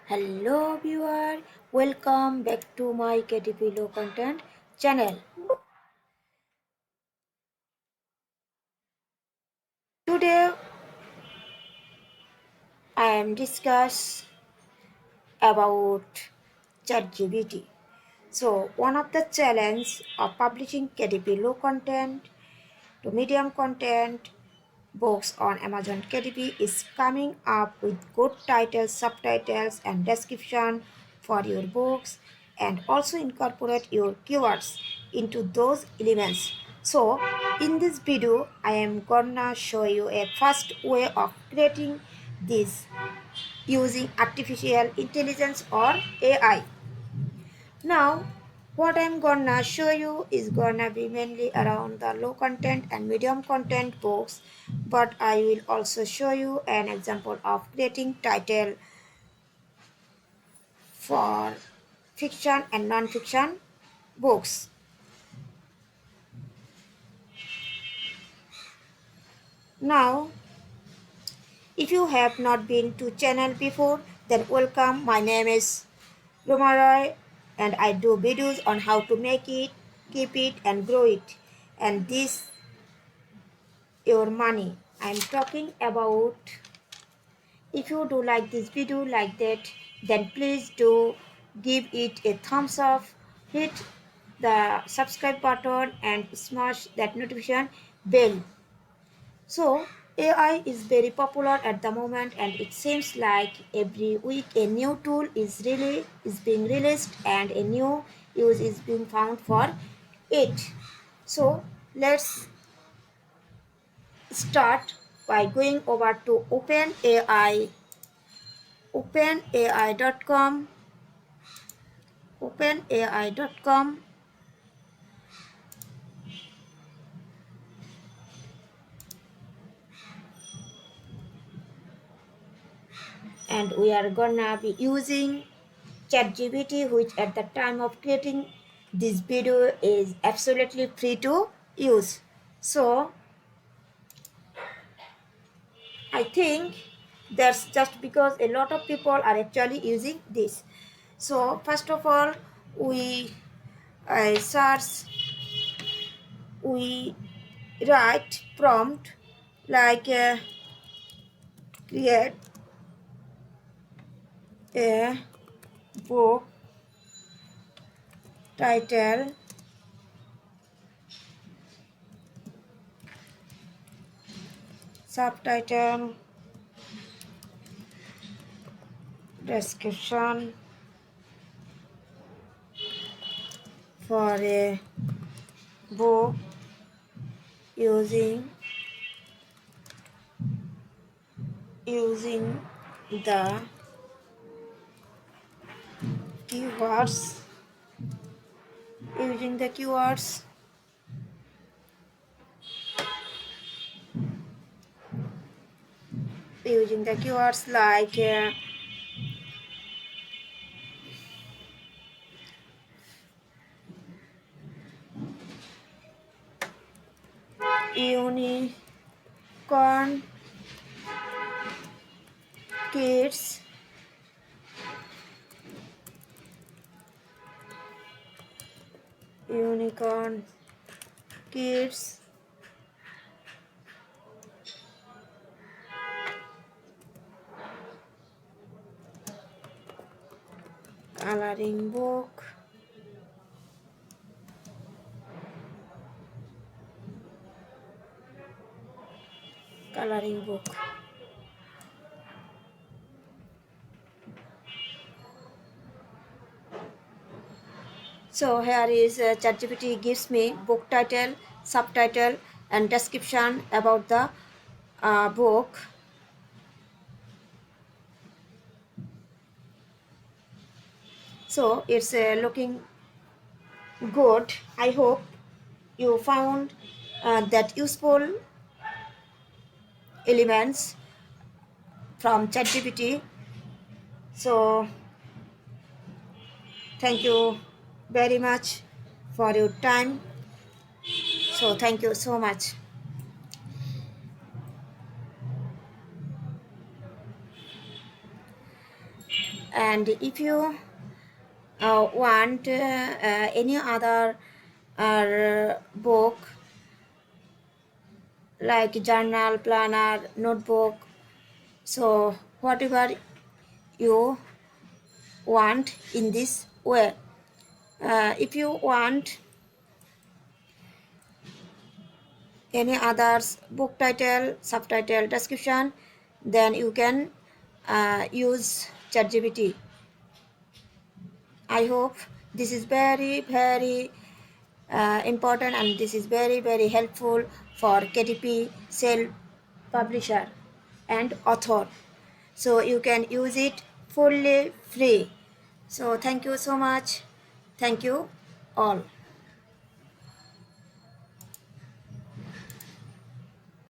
Hello viewer, welcome back to my KDP low content channel. Today I am discuss about ChatGPT. So one of the challenge of publishing KDP low content to medium content books on Amazon KDP is coming up with good titles, subtitles, and description for your books, and also incorporate your keywords into those elements. So, in this video, I am gonna show you a fast way of creating this using artificial intelligence or AI. Now, what I'm gonna show you is gonna be mainly around the low content and medium content books, but I will also show you an example of creating title for fiction and non-fiction books. Now, if you have not been to channel before, then welcome. My name is Romaroy and I do videos on how to make it, keep it and grow it. And this your money. I'm talking about. If you do like this video like that, then please do give it a thumbs up, hit the subscribe button and smash that notification bell. So AI is very popular at the moment, and it seems like every week a new tool is being released and a new use is being found for it. So let's start by going over to openai.com, openai.com, and we are gonna be using ChatGPT, which at the time of creating this video is absolutely free to use. So I think that's just because a lot of people are actually using this. So first of all, we search, we write prompt like create a book title, subtitle, description for a book using the keywords using the keywords like unicorn kids, unicorn kids, coloring book, coloring book. So here is ChatGPT gives me book title, subtitle, and description about the book. So it's looking good. I hope you found that useful elements from ChatGPT. So thank you very much for your time. So thank you so much. And if you want any other book like journal, planner, notebook, so whatever you want in this way. If you want any others book title, subtitle, description, then you can use ChatGPT. I hope this is very important, and this is very helpful for KDP, self publisher and author. So you can use it fully free. So thank you so much. Thank you all.